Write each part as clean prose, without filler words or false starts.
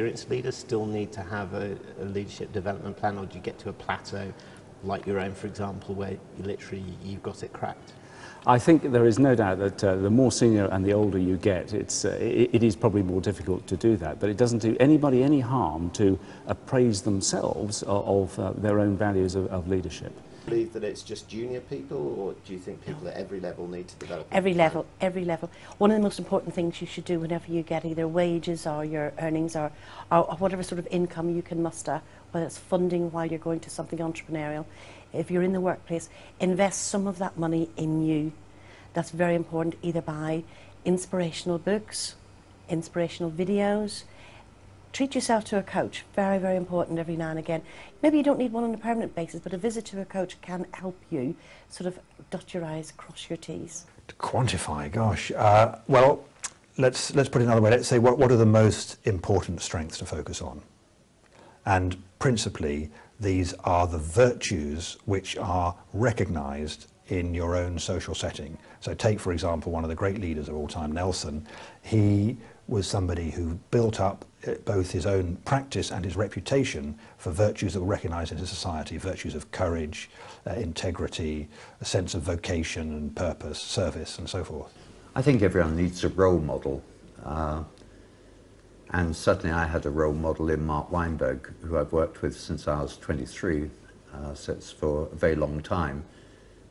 experienced leaders still need to have a leadership development plan, or do you get to a plateau like your own, for example, where you've got it cracked? I think there is no doubt that the more senior and the older you get, it is probably more difficult to do that. But it doesn't do anybody any harm to appraise themselves of their own values of leadership. Do you believe that it's just junior people, or do you think people at every level need to develop? Every level, every level. One of the most important things you should do whenever you get either wages or your earnings or whatever sort of income you can muster, whether it's funding while you're going to something entrepreneurial, if you're in the workplace, invest some of that money in you. That's very important, either by inspirational books, inspirational videos. Treat yourself to a coach, very, very important every now and again. Maybe you don't need one on a permanent basis, but a visit to a coach can help you sort of dot your I's, cross your T's. To quantify, gosh. Well, let's put it another way. Let's say what are the most important strengths to focus on? And principally, these are the virtues which are recognised in your own social setting. So take, for example, one of the great leaders of all time, Nelson. He was somebody who built up both his own practice and his reputation for virtues that were recognised in his society, virtues of courage, integrity, a sense of vocation and purpose, service, and so forth. I think everyone needs a role model. And certainly I had a role model in Mark Weinberg, who I've worked with since I was 23, so it's for a very long time.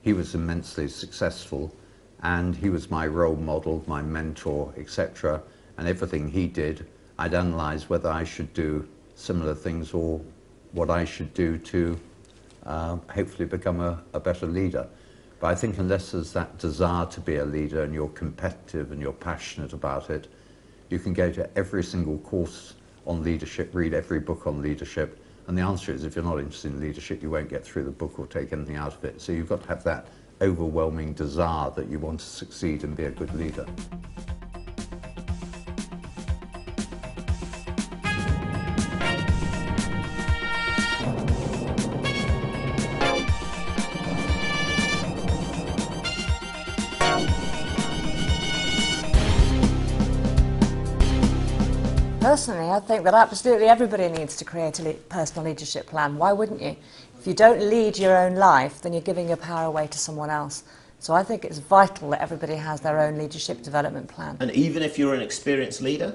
He was immensely successful, and he was my role model, my mentor, etc. And everything he did, I'd analyse whether I should do similar things or what I should do to hopefully become a better leader. But I think unless there's that desire to be a leader and you're competitive and you're passionate about it, you can go to every single course on leadership, read every book on leadership, and the answer is if you're not interested in leadership, you won't get through the book or take anything out of it. So you've got to have that overwhelming desire that you want to succeed and be a good leader. Personally, I think that absolutely everybody needs to create a personal leadership plan. Why wouldn't you? If you don't lead your own life, then you're giving your power away to someone else. So I think it's vital that everybody has their own leadership development plan. And even if you're an experienced leader?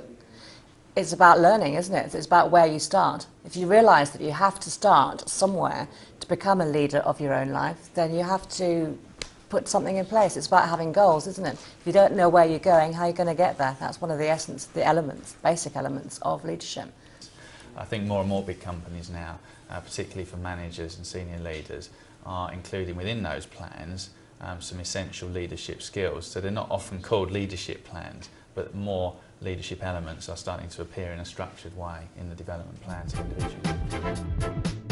It's about learning, isn't it? It's about where you start. If you realise that you have to start somewhere to become a leader of your own life, then you have to put something in place. It's about having goals, isn't it? If you don't know where you're going, how are you going to get there? That's one of the essence, the elements, basic elements of leadership. I think more and more big companies now, particularly for managers and senior leaders, are including within those plans some essential leadership skills. So they're not often called leadership plans, but more leadership elements are starting to appear in a structured way in the development plans of individuals.